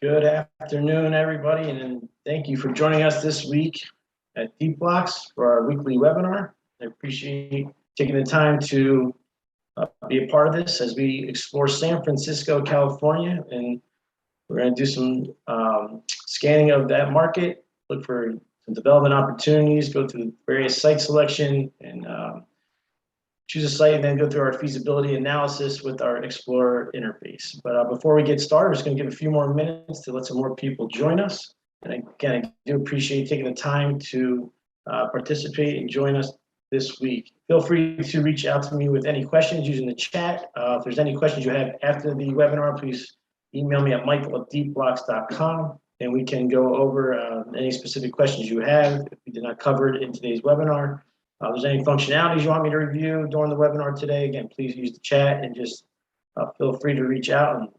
Good afternoon, everybody, and thank you for joining us this week at Deepblocks for our weekly webinar. I appreciate taking the time to be a part of this as we explore San Francisco, California, and we're going to do some scanning of that market, look for some development opportunities, go through various site selection, and choose a site and then go through our feasibility analysis with our Explorer interface. But before we get started, I'm just going to give a few more minutes to let some more people join us. And again, I do appreciate taking the time to participate and join us this week. Feel free to reach out to me with any questions using the chat. If there's any questions you have after the webinar, please email me at michael@deepblocks.com and we can go over any specific questions you have if we did not cover it in today's webinar. If there's any functionalities you want me to review during the webinar today, again, please use the chat and just feel free to reach out and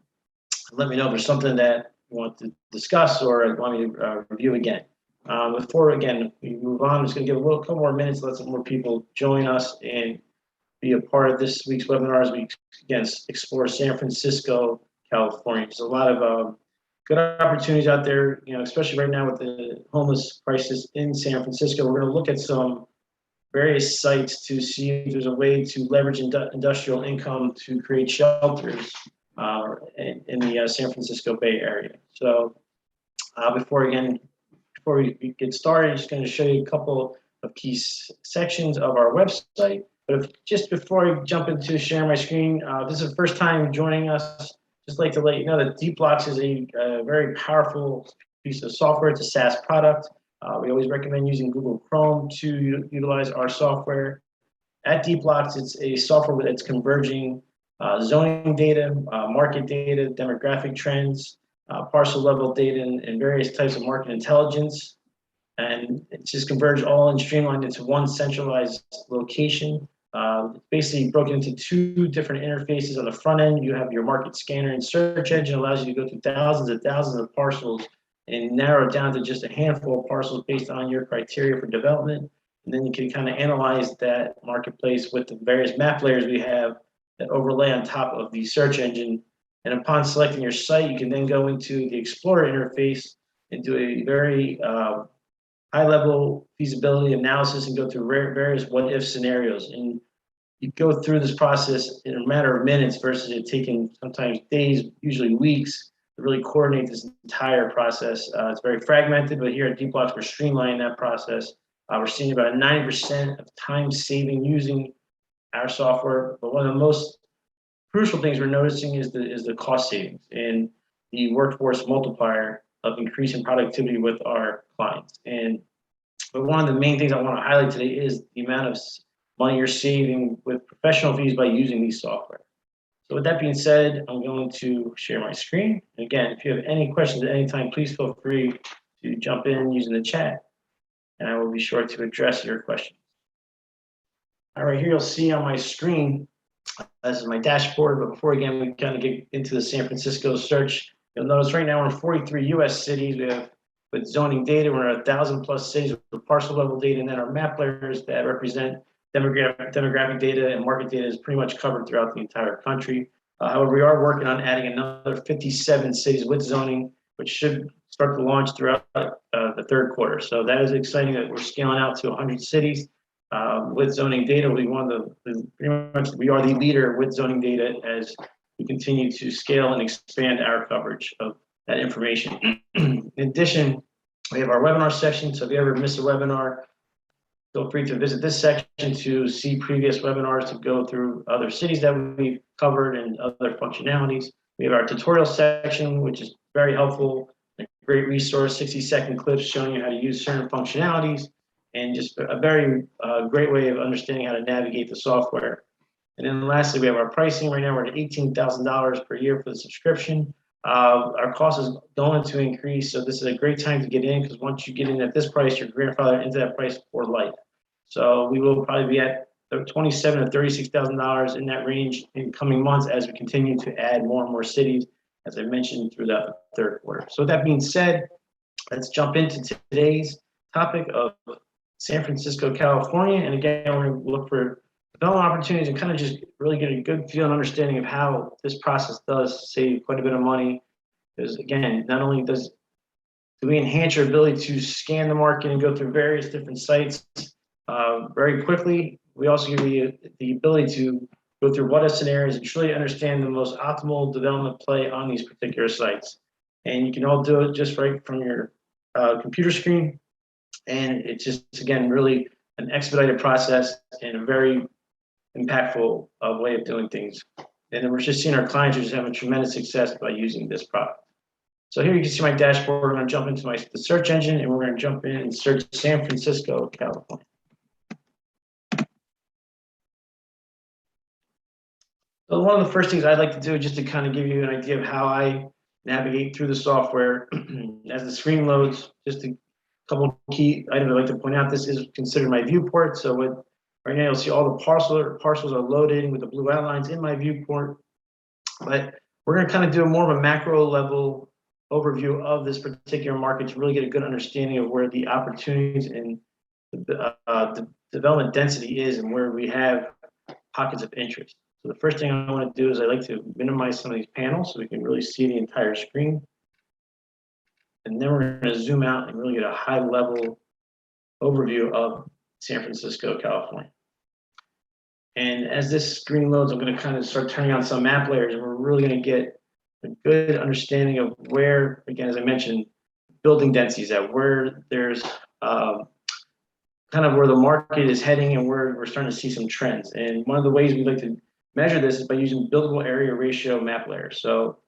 let me know if there's something that you want to discuss or want me to review again. Before, again, we move on, I'm just going to give a couple more minutes, let some more people join us and be a part of this week's webinar as we, again, explore San Francisco, California. There's a lot of good opportunities out there, especially right now with the homeless crisis in San Francisco. We're going to look at some various sites to see if there's a way to leverage industrial income to create shelters in the San Francisco Bay Area. So before we get started, I'm just going to show you a couple of key sections of our website. But just before I jump into sharing my screen, this is the first time joining us. Just like to let you know that Deepblocks is a very powerful piece of software. It's a SaaS product. We always recommend using Google Chrome to utilize our software. At Deepblocks, it's a software that's converging zoning data, market data, demographic trends, parcel level data, and various types of market intelligence. And it's just converged all and streamlined into one centralized location. Basically broken into two different interfaces. On the front end, you have your market scanner and search engine, allows you to go through thousands of parcels and narrow it down to just a handful of parcels based on your criteria for development. And then you can kind of analyze that marketplace with the various map layers we have that overlay on top of the search engine. And upon selecting your site, you can then go into the Explorer interface and do a very high-level feasibility analysis and go through various what-if scenarios. And you go through this process in a matter of minutes versus it taking sometimes days, usually weeks, to really coordinate this entire process. It's very fragmented, but here at Deepblocks, we're streamlining that process. We're seeing about 90% of time saving using our software. But one of the most crucial things we're noticing is the cost savings and the workforce multiplier of increasing productivity with our clients. But one of the main things I want to highlight today is the amount of money you're saving with professional fees by using these software. So with that being said, I'm going to share my screen. And again, if you have any questions at any time, please feel free to jump in using the chat, and I will be sure to address your questions. All right, here you'll see on my screen, this is my dashboard, but before again, we kind of get into the San Francisco search, you'll notice right now we're in 43 US cities. We have with zoning data, we're at 1,000+ cities with parcel level data, and then our map layers that represent demographic data and market data is pretty much covered throughout the entire country. However, we are working on adding another 57 cities with zoning, which should start to launch throughout the third quarter. So that is exciting that we're scaling out to 100 cities with zoning data. We are the leader with zoning data as we continue to scale and expand our coverage of that information. In addition, we have our webinar section. So if you ever miss a webinar, feel free to visit this section to see previous webinars, to go through other cities that we've covered and other functionalities. We have our tutorial section, which is very helpful, a great resource, 60-second clips showing you how to use certain functionalities, and just a very great way of understanding how to navigate the software. And then lastly, we have our pricing. Right now, we're at $18,000 per year for the subscription. Our cost is going to increase, so this is a great time to get in, because once you get in at this price, you're grandfathered into that price for life. So we will probably be at $27,000 to $36,000 in that range in coming months as we continue to add more and more cities, as I mentioned, throughout the third quarter. So with that being said, let's jump into today's topic of San Francisco, California. And again, we're going to look for development opportunities and kind of just really get a good feel and understanding of how this process does save quite a bit of money Because again, not only do we enhance your ability to scan the market and go through various different sites very quickly, we also give you the ability to go through what if scenarios and truly understand the most optimal development play on these particular sites. And you can all do it just right from your computer screen. And it's just, again, really an expedited process and a very impactful way of doing things. And then we're just seeing our clients are just having tremendous success by using this product. So here you can see my dashboard. We're going to jump into the search engine, and we're going to jump in and search San Francisco, California. So one of the first things I'd like to do is just to kind of give you an idea of how I navigate through the software as the screen loads. Just a couple key items I'd like to point out. This is considered my viewport. So right now you'll see all the parcels are loaded with the blue outlines in my viewport. But we're going to kind of do a more of a macro level overview of this particular market to really get a good understanding of where the opportunities and the development density is and where we have pockets of interest. So the first thing I want to do is I like to minimize some of these panels so we can really see the entire screen. And then we're going to zoom out and really get a high level overview of San Francisco, California. And as this screen loads, I'm going to kind of start turning on some map layers, and we're really going to get a good understanding of where, again, as I mentioned, building densities at, where there's kind of where the market is heading and where we're starting to see some trends. And one of the ways we like to measure this is by using buildable area ratio map layers. So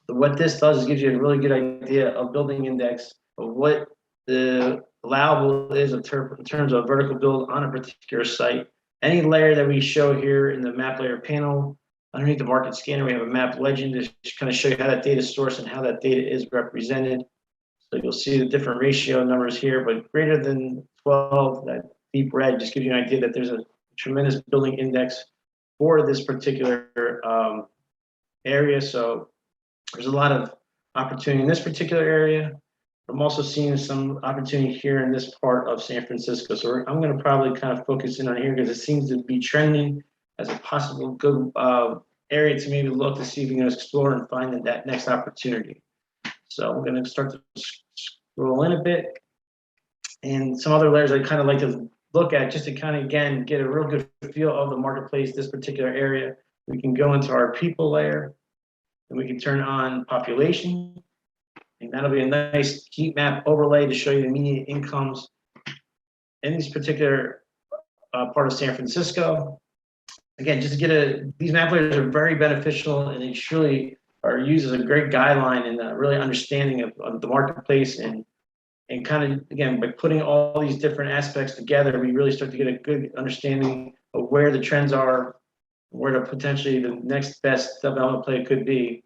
what this does is gives you a really good idea of building index of what the allowable is in terms of vertical build on a particular site. Any layer that we show here in the map layer panel, underneath the market scanner, we have a map legend to kind of show you how that data is sourced and how that data is represented. So you'll see the different ratio numbers here, but greater than 12, that deep red just gives you an idea that there's a tremendous building index for this particular area. So there's a lot of opportunity in this particular area. I'm also seeing some opportunity here in this part of San Francisco. So I'm going to probably kind of focus in on here because it seems to be trending as a possible good area to maybe look to see if we can explore and find that next opportunity. So I'm going to start to scroll in a bit. And some other layers I kind of like to look at just to kind of, again, get a real good feel of the marketplace, this particular area. We can go into our people layer, and we can turn on population. And that'll be a nice heat map overlay to show you the median incomes in this particular part of San Francisco. Again, just to get these map layers are very beneficial, and they truly are used as a great guideline in really understanding of the marketplace and kind of, again, by putting all these different aspects together, we really start to get a good understanding of where the trends are, where potentially the next best development play could be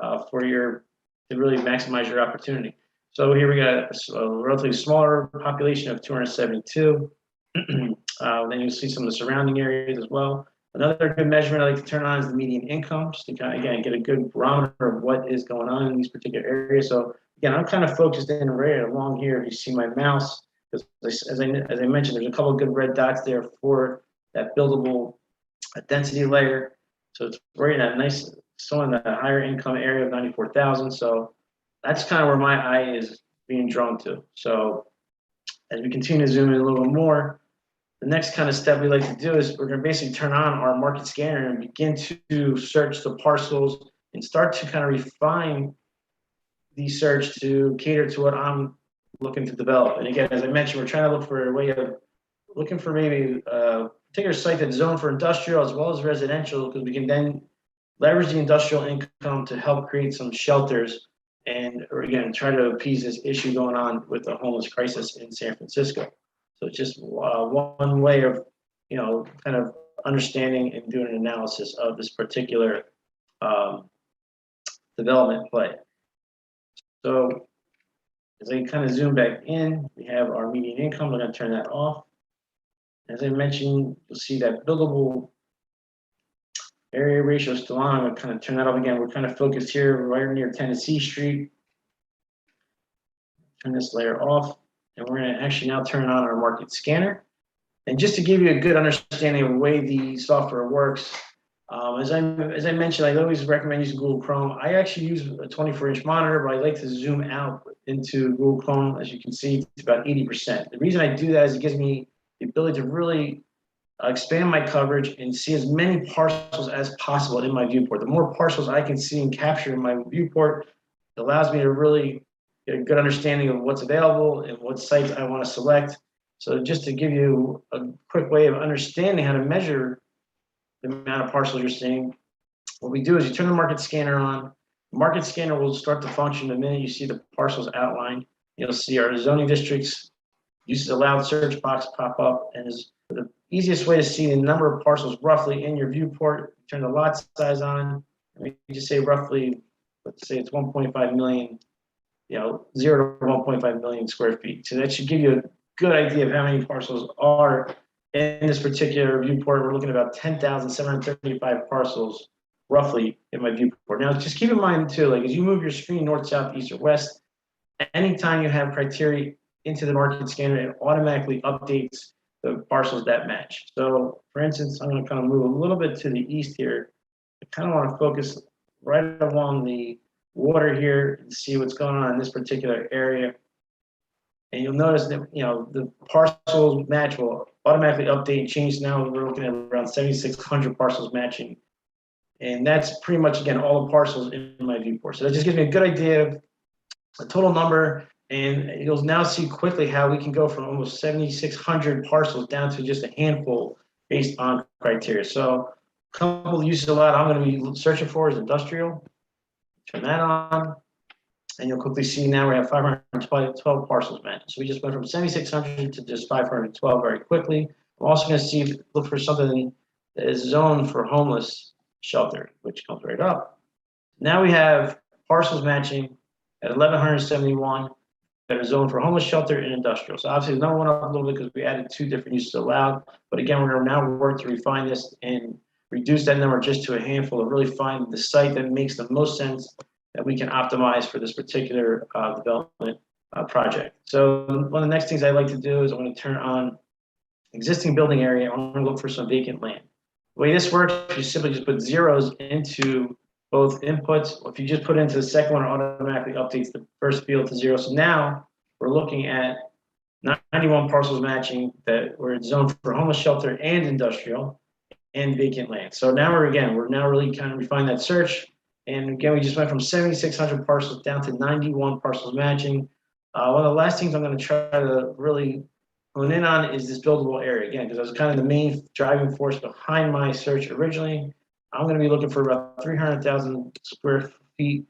to really maximize your opportunity. So here we got a relatively smaller population of 272. Then you'll see some of the surrounding areas as well. Another good measurement I like to turn on is the median income, just to kind of, again, get a good barometer of what is going on in these particular areas. So again, I'm kind of focused in right along here. If you see my mouse, because as I mentioned, there's a couple of good red dots there for that buildable density layer. So it's right in that nice, so in the higher income area of 94,000. So that's kind of where my eye is being drawn to. So as we continue to zoom in a little bit more, the next kind of step we like to do is we're going to basically turn on our market scanner and begin to search the parcels and start to kind of refine the search to cater to what I'm looking to develop. And again, as I mentioned, we're trying to look for a way of looking for maybe a particular site that's zoned for industrial as well as residential, because we can then leverage the industrial income to help create some shelters and, or again, try to appease this issue going on with the homeless crisis in San Francisco. So it's just one way of, kind of understanding and doing an analysis of this particular development play. So as I kind of zoom back in, we have our median income. We're going to turn that off. As I mentioned, you'll see that buildable area ratio is still on. I'm going to kind of turn that off again. We're kind of focused here right near Tennessee Street. Turn this layer off. And we're going to actually now turn on our market scanner. And just to give you a good understanding of the way the software works, As I mentioned, I always recommend using Google Chrome. I actually use a 24-inch monitor, but I like to zoom out into Google Chrome. As you can see, it's about 80%. The reason I do that is it gives me the ability to really expand my coverage and see as many parcels as possible in my viewport. The more parcels I can see and capture in my viewport, it allows me to really get a good understanding of what's available and what sites I want to select. So just to give you a quick way of understanding how to measure the amount of parcels you're seeing, what we do is you turn the market scanner on. The market scanner will start to function the minute you see the parcels outlined. You'll see our zoning districts, uses allowed search box pop up, and is the easiest way to see the number of parcels roughly in your viewport. Turn the lot size on, and we just say roughly, let's say it's 1.5 million, 0 to 1.5 million square feet. So that should give you a good idea of how many parcels are in this particular viewport. We're looking at about 10,735 parcels roughly in my viewport. Now, just keep in mind too, like as you move your screen north, south, east, or west, anytime you have criteria into the market scanner, it automatically updates the parcels that match. So for instance, I'm going to kind of move a little bit to the east here. I kind of want to focus right along the water here and see what's going on in this particular area. And you'll notice that, the parcels match will automatically update and change. Now we're looking at around 7,600 parcels matching. And that's pretty much, again, all the parcels in my viewport. So that just gives me a good idea of the total number. And you'll now see quickly how we can go from almost 7,600 parcels down to just a handful based on criteria. So a couple of uses of that I'm going to be searching for is industrial. Turn that on. And you'll quickly see now we have 512 parcels matched. So we just went from 7,600 to just 512 very quickly. I'm also going to look for something that is zoned for homeless shelter, which comes right up. Now we have parcels matching at 1,171 that are zoned for homeless shelter and industrial. So obviously the number went up a little bit because we added 2 different uses allowed. But again, we're going to now work to refine this and reduce that number just to a handful and really find the site that makes the most sense that we can optimize for this particular development project. So one of the next things I like to do is I'm going to turn on existing building area. I'm going to look for some vacant land. The way this works, you simply just put zeros into both inputs. If you just put into the second one, it automatically updates the first field to 0. So now we're looking at 91 parcels matching that were zoned for homeless shelter and industrial and vacant land. So now we're now really kind of refining that search. And again, we just went from 7,600 parcels down to 91 parcels matching. One of the last things I'm going to try to really hone in on is this buildable area, again, because that was kind of the main driving force behind my search originally. I'm going to be looking for about 300,000 square feet,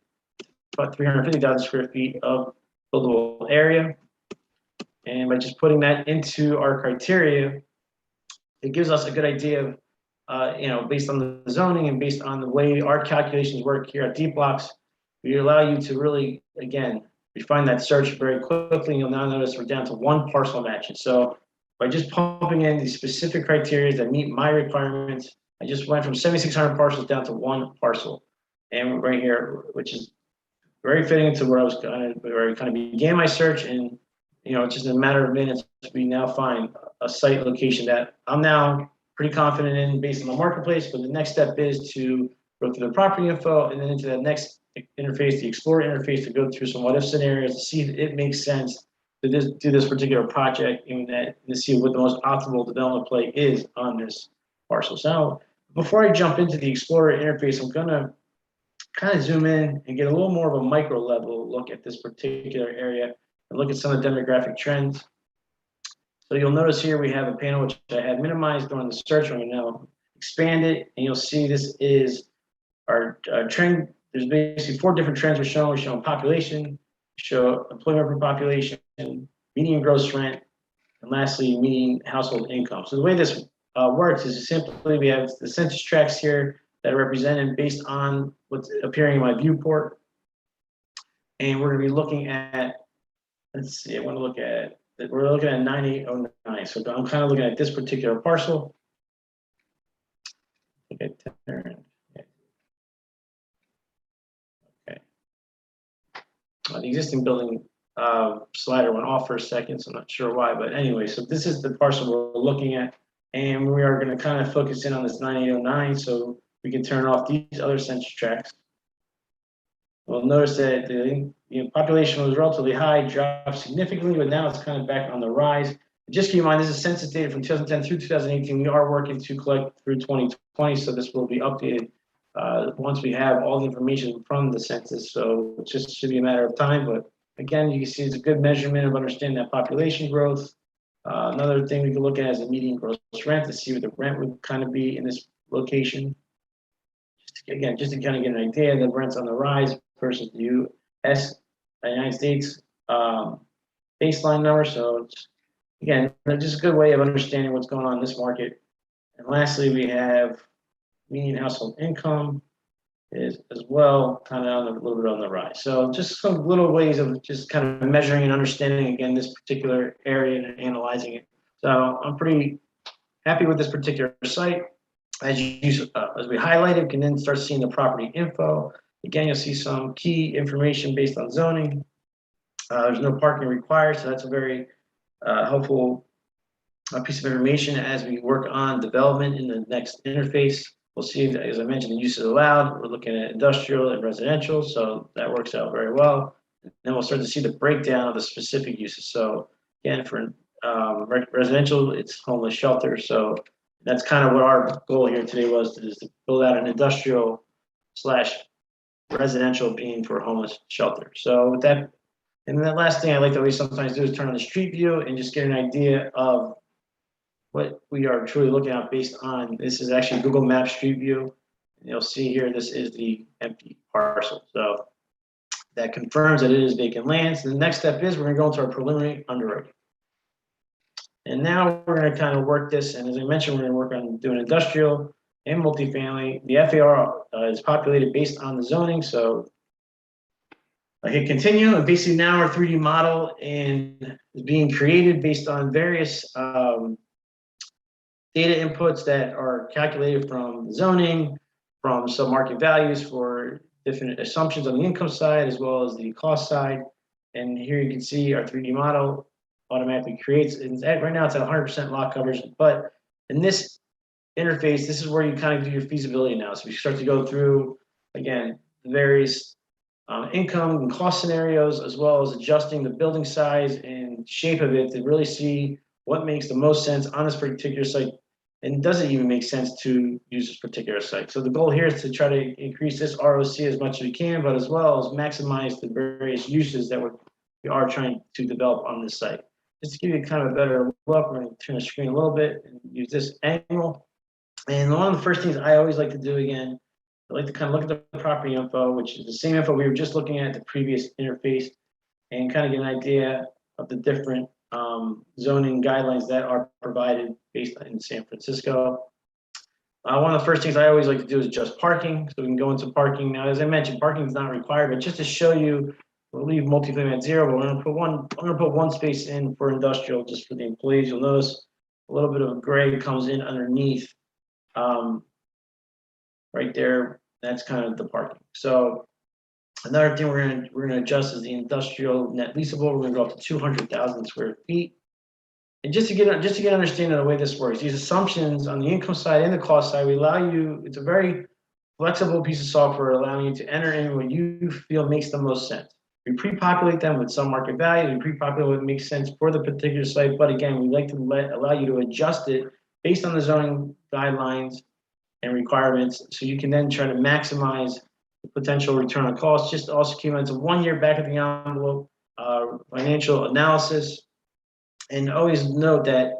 about 350,000 square feet of buildable area. And by just putting that into our criteria, it gives us a good idea of, based on the zoning and based on the way our calculations work here at Deepblocks, we allow you to really, again, refine that search very quickly. And you'll now notice we're down to 1 parcel matching. So by just pumping in these specific criteria that meet my requirements, I just went from 7,600 parcels down to 1 parcel. And right here, which is very fitting to where I kind of began my search. And, just in a matter of minutes, we now find a site location that I'm now pretty confident in based on the marketplace. But the next step is to go through the property info and then into the next interface, the Explorer interface, to go through some what if scenarios to see if it makes sense to do this particular project and to see what the most optimal development play is on this parcel. So before I jump into the Explorer interface, I'm going to kind of zoom in and get a little more of a micro level look at this particular area and look at some of the demographic trends. So you'll notice here we have a panel which I had minimized during the search. I'm going to now expand it, and you'll see this is our trend. There's basically 4 different trends we're showing. We're showing population, show employment per population, median gross rent, and lastly, median household income. So the way this works is simply we have the census tracts here that are represented based on what's appearing in my viewport. And we're going to be looking at, let's see, we're looking at 9809. So I'm kind of looking at this particular parcel. Okay. The existing building slider went off for a second, so I'm not sure why, but anyway, so this is the parcel we're looking at, and we are going to kind of focus in on this 9809. So we can turn off these other census tracts. We'll notice that the population was relatively high, dropped significantly, but now it's kind of back on the rise. Just keep in mind, this is census data from 2010 through 2018. We are working to collect through 2020, so this will be updated once we have all the information from the census. So it just should be a matter of time. But again, you can see it's a good measurement of understanding that population growth. Another thing we can look at is the median gross rent to see what the rent would kind of be in this location. Just to kind of get an idea, the rent's on the rise versus the U.S. United States baseline number. So it's, again, just a good way of understanding what's going on in this market. And lastly, we have median household income is as well kind of a little bit on the rise. So just some little ways of just kind of measuring and understanding, again, this particular area and analyzing it. So I'm pretty happy with this particular site. As we highlighted, you can then start seeing the property info. Again, you'll see some key information based on zoning. There's no parking required, so that's a very helpful piece of information as we work on development in the next interface. We'll see, as I mentioned, the uses allowed. We're looking at industrial and residential, so that works out very well. And then we'll start to see the breakdown of the specific uses. So again, for residential, it's homeless shelter. So that's kind of what our goal here today was, to build out an industrial / residential being for homeless shelter. So with that, and the last thing I like to always sometimes do is turn on the street view and just get an idea of what we are truly looking at based on, this is actually Google Maps Street View. And you'll see here, this is the empty parcel. So that confirms that it is vacant land. So the next step is we're going to go into our preliminary underwriting. And now we're going to kind of work this. And as I mentioned, we're going to work on doing industrial and multifamily. The FAR is populated based on the zoning. So I hit continue, and basically now our 3D model is being created based on various data inputs that are calculated from zoning, from some market values for different assumptions on the income side as well as the cost side. And here you can see our 3D model automatically creates, and right now it's at 100% lot coverage, but in this interface, this is where you kind of do your feasibility analysis. We start to go through, again, the various income and cost scenarios, as well as adjusting the building size and shape of it to really see what makes the most sense on this particular site, and does it even make sense to use this particular site. So the goal here is to try to increase this ROC as much as we can, but as well as maximize the various uses that we are trying to develop on this site. Just to give you kind of a better look, we're going to turn the screen a little bit and use this angle. And one of the first things I always like to do, again, I like to kind of look at the property info, which is the same info we were just looking at the previous interface, and kind of get an idea of the different zoning guidelines that are provided based in San Francisco. One of the first things I always like to do is adjust parking. So we can go into parking. Now, as I mentioned, parking is not required, but just to show you, we'll leave multifamily at 0, but we're going to put one space in for industrial just for the employees. You'll notice a little bit of gray comes in underneath right there. That's kind of the parking. So another thing we're gonna adjust is the industrial net leasable. We're gonna go up to 200,000 square feet. And just to get understanding of the way this works, these assumptions on the income side and the cost side, we allow you, it's a very flexible piece of software allowing you to enter in what you feel makes the most sense. We pre-populate them with some market value, we pre-populate what makes sense for the particular site, but again, we like to allow you to adjust it based on the zoning guidelines and requirements, so you can then try to maximize the potential return on cost. Just also keep in mind, it's a 1 year back of the envelope financial analysis. And always note that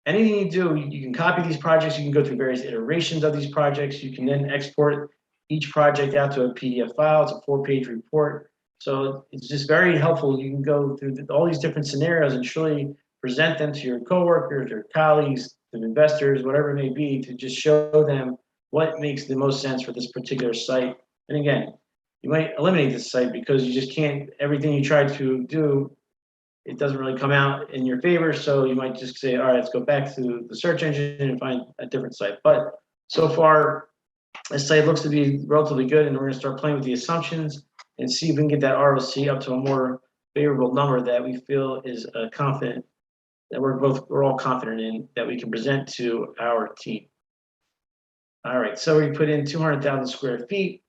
anything you do, you can copy these projects, you can go through various iterations of these projects, you can then export each project out to a PDF file. It's a 4-page report. So it's just very helpful. You can go through all these different scenarios and truly present them to your coworkers, your colleagues, to investors, whatever it may be, to just show them what makes the most sense for this particular site. And again, you might eliminate this site because you just can't, everything you try to do, it doesn't really come out in your favor. So you might just say, all right, let's go back to the search engine and find a different site. But so far, this site looks to be relatively good, and we're going to start playing with the assumptions and see if we can get that ROC up to a more favorable number that we feel is confident, that we're all confident in, that we can present to our team. All right, so we put in 200,000 square feet.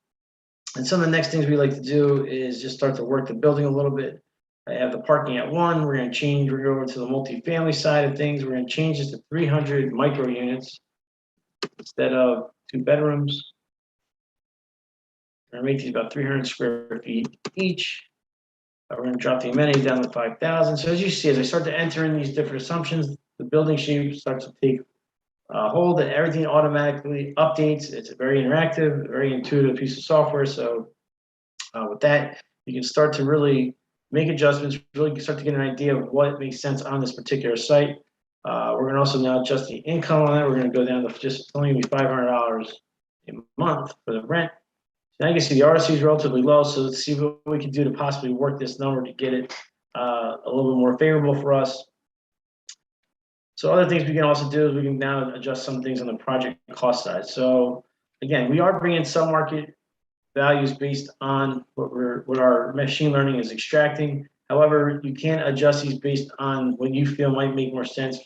And some of the next things we like to do is just start to work the building a little bit. I have the parking at 1. We're going to change, we're going over to the multifamily side of things. We're going to change this to 300 micro units instead of 2 bedrooms. We're going to make these about 300 square feet each. We're going to drop the amenity down to 5,000. So as you see, as I start to enter in these different assumptions, the building shape starts to take hold, and everything automatically updates. It's a very interactive, very intuitive piece of software. So with that, you can start to really make adjustments, really start to get an idea of what makes sense on this particular site. We're going to also now adjust the income on it. We're going to go down to just only $500 a month for the rent. Now you can see the RC is relatively low, so let's see what we can do to possibly work this number to get it a little bit more favorable for us. So other things we can also do is we can now adjust some things on the project cost side. So again, we are bringing some market values based on what our machine learning is extracting. However, you can adjust these based on what you feel might make more sense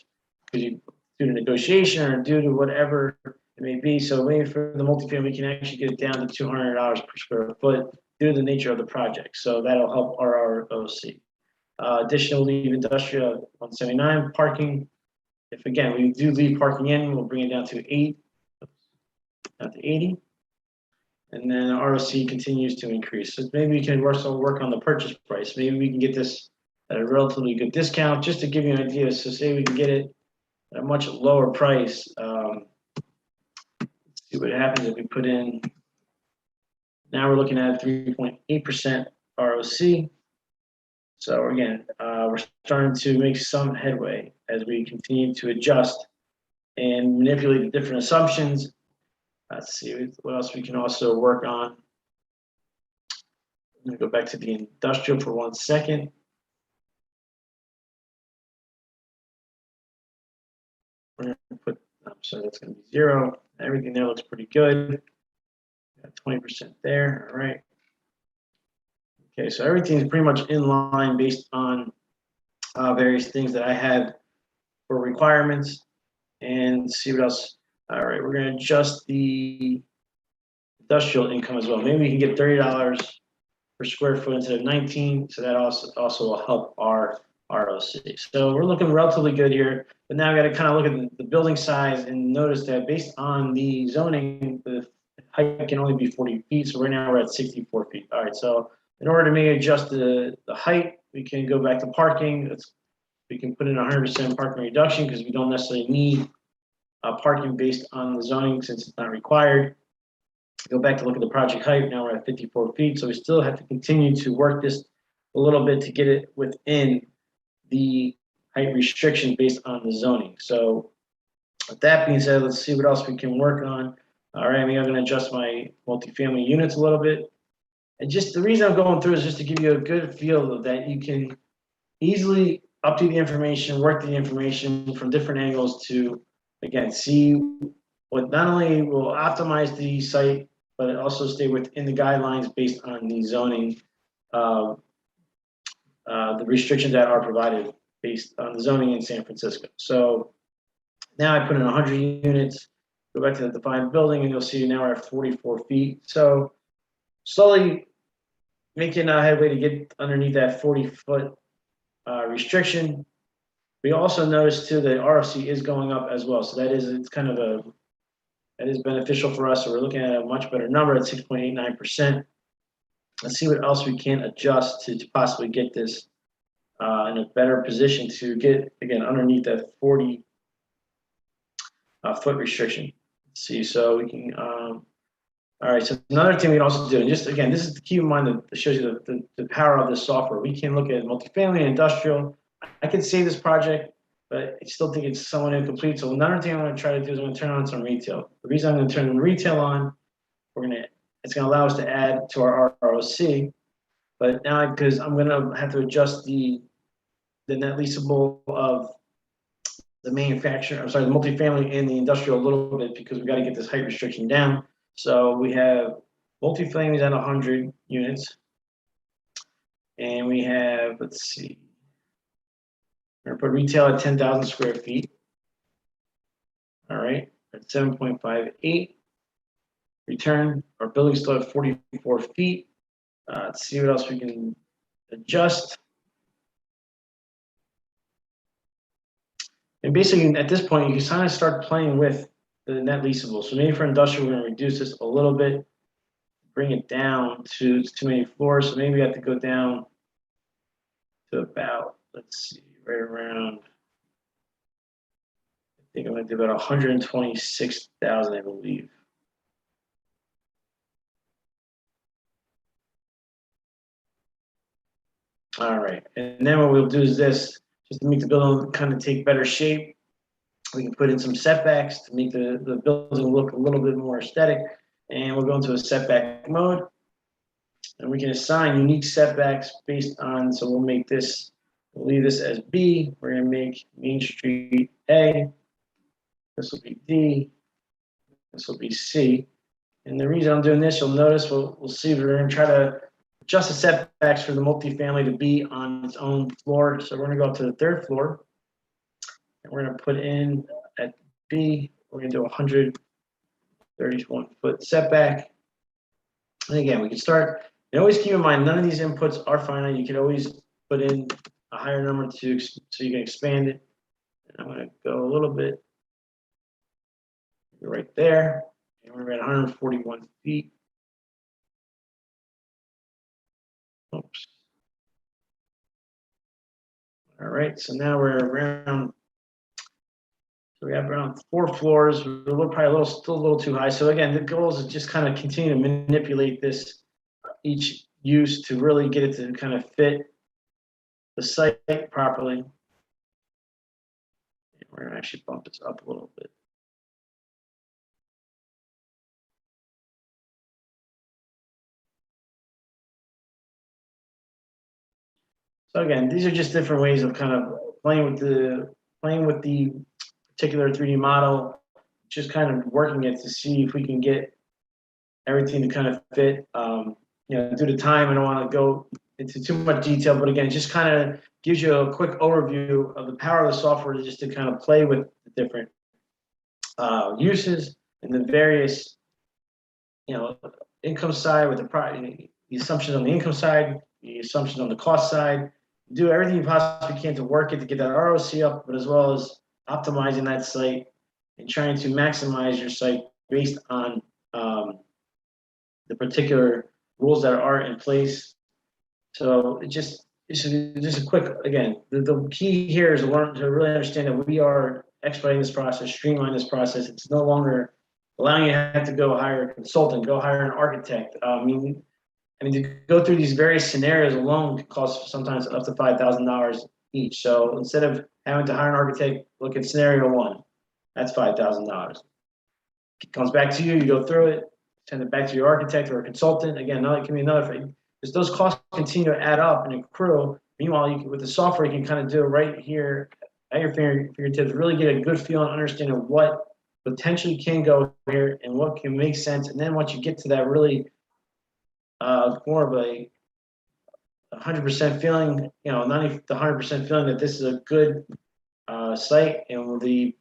due to negotiation or due to whatever it may be. So maybe for the multifamily, we can actually get it down to $200 per square foot due to the nature of the project. So that'll help our ROC. Additionally, industrial 179 parking. If again we do leave parking in, we'll bring it down to 80. And then the ROC continues to increase. So maybe we can also work on the purchase price. Maybe we can get this at a relatively good discount, just to give you an idea. So say we can get it at a much lower price. Let's see what happens if we put in, now we're looking at 3.8% ROC. So again, we're starting to make some headway as we continue to adjust and manipulate the different assumptions. Let's see what else we can also work on. I'm going to go back to the industrial for 1 second. We're going to put, so that's going to be 0. Everything there looks pretty good. Got 20% there. All right. Okay, so everything's pretty much in line based on various things that I had for requirements. And see what else. All right, we're going to adjust the industrial income as well. Maybe we can get $30 per square foot instead of 19. So that also will help our ROC. So we're looking relatively good here. But now we got to kind of look at the building size and notice that based on the zoning, the height can only be 40 feet. So right now we're at 64 feet. All right, so in order to maybe adjust the height, we can go back to parking. We can put in 100% parking reduction because we don't necessarily need parking based on the zoning since it's not required. Go back to look at the project height. Now we're at 54 feet. So we still have to continue to work this a little bit to get it within the height restriction based on the zoning. So with that being said, let's see what else we can work on. All right, I'm going to adjust my multifamily units a little bit. And just the reason I'm going through is just to give you a good feel of that you can easily update the information, work the information from different angles to, again, see what not only will optimize the site, but also stay within the guidelines based on the zoning, the restrictions that are provided based on the zoning in San Francisco. So now I put in 100 units, go back to the defined building, and you'll see now we're at 44 feet. So slowly making a headway to get underneath that 40-foot restriction. We also noticed too that ROC is going up as well. So that is beneficial for us. So we're looking at a much better number at 6.89%. Let's see what else we can adjust to possibly get this in a better position to get, again, underneath that 40 foot restriction. Let's see, so we can, all right, so another thing we can also do, and just again, this is the key in mind that shows you the power of this software. We can look at multifamily and industrial. I can save this project, but I still think it's somewhat incomplete. So another thing I'm going to try to do is I'm going to turn on some retail. The reason I'm going to turn the retail on, it's going to allow us to add to our ROC. But now, because I'm going to have to adjust the net leasable of the manufacturer, the multifamily and the industrial a little bit because we got to get this height restriction down. So we have multifamily at 100 units, and we have, let's see, we're going to put retail at 10,000 square feet. All right, at 7.58. return. Our building's still at 44 feet. Let's see what else we can adjust. And basically, at this point, you can kind of start playing with the net leasable. So maybe for industrial, we're going to reduce this a little bit, bring it down to too many floors. So maybe we have to go down to about, let's see, right around, I think I'm going to do about 126,000, I believe. All right, and then what we'll do is this, just to make the building kind of take better shape. We can put in some setbacks to make the building look a little bit more aesthetic. And we'll go into a setback mode. And we can assign unique setbacks based on, so we'll make this, we'll leave this as B. We're going to make Main Street A. This will be D. This will be C. And the reason I'm doing this, you'll notice, we'll see, we're going to try to adjust the setbacks for the multifamily to be on its own floor. So we're going to go up to the third floor. And we're going to put in at B, we're going to do 131-foot setback. And again, we can start, and always keep in mind, none of these inputs are finite. You can always put in a higher number so you can expand it. And I'm going to go a little bit right there. And we're at 141 feet. Oops. All right, so now we're around, so we have around 4 floors. We're probably still a little too high. So again, the goal is to just kind of continue to manipulate this, each use, to really get it to kind of fit the site properly. We're going to actually bump this up a little bit. So again, these are just different ways of kind of playing with the particular 3D model, just kind of working it to see if we can get everything to kind of fit. Due to time, I don't want to go into too much detail, but again, it just kind of gives you a quick overview of the power of the software, just to kind of play with the different uses and the various, income side with the assumptions on the income side, the assumptions on the cost side. Do everything you possibly can to work it to get that ROC up, but as well as optimizing that site and trying to maximize your site based on the particular rules that are in place. So it's just a quick, again, the key here is to learn to really understand that we are expediting this process, streamline this process. It's no longer allowing you to have to go hire a consultant, go hire an architect. I mean, to go through these various scenarios alone could cost sometimes up to $5,000 each. So instead of having to hire an architect, look at scenario 1. That's $5,000. It comes back to you, you go through it, send it back to your architect or a consultant. Again, another can be another thing. Because those costs continue to add up and accrue. Meanwhile, with the software, you can kind of do it right here at your fingertips, really get a good feel and understanding of what potentially can go here and what can make sense. And then once you get to that really more of a 100% feeling, not the 100% feeling that this is a good site and the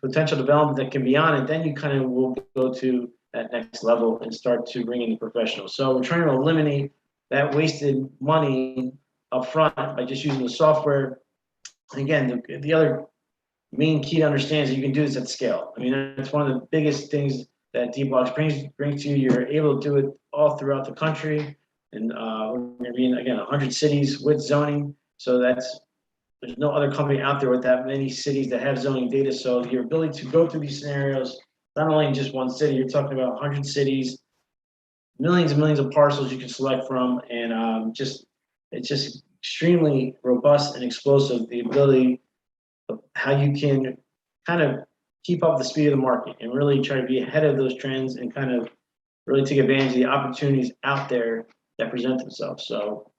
potential development that can be on it, then you kind of will go to that next level and start to bring in the professionals. So we're trying to eliminate that wasted money up front by just using the software. And again, the other main key to understand is that you can do this at scale. I mean, that's one of the biggest things that Deepblocks brings to you. You're able to do it all throughout the country, and we're going to be in, again, 100 cities with zoning. So there's no other company out there with that many cities that have zoning data. So your ability to go through these scenarios, not only in just one city, you're talking about 100 cities, millions and millions of parcels you can select from, and it's just extremely robust and explosive, the ability of how you can kind of keep up the speed of the market and really try to be ahead of those trends and kind of really take advantage of the opportunities out there that present themselves. So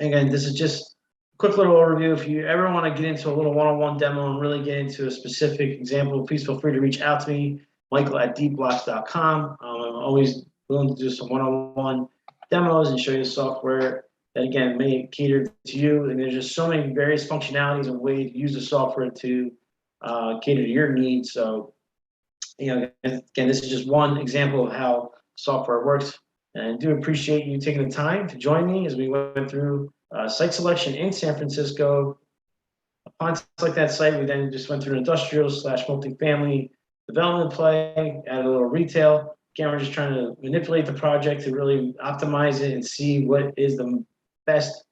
again, this is just a quick little overview. If you ever want to get into a little one-on-one demo and really get into a specific example, please feel free to reach out to me, Michael@deepblocks.com. I'm always willing to do some one-on-one demos and show you the software that, again, may cater to you. And there's just so many various functionalities and ways to use the software to cater to your needs. So again, this is just one example of how software works. And I do appreciate you taking the time to join me as we went through site selection in San Francisco. Upon select that site, we then just went through an industrial / multifamily development play, added a little retail. Again, we're just trying to manipulate the project to really optimize it and see what is the best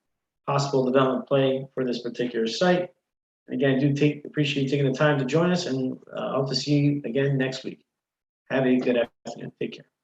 possible development play for this particular site. Again, I do appreciate you taking the time to join us, and hope to see you again next week. Have a good afternoon. Take care.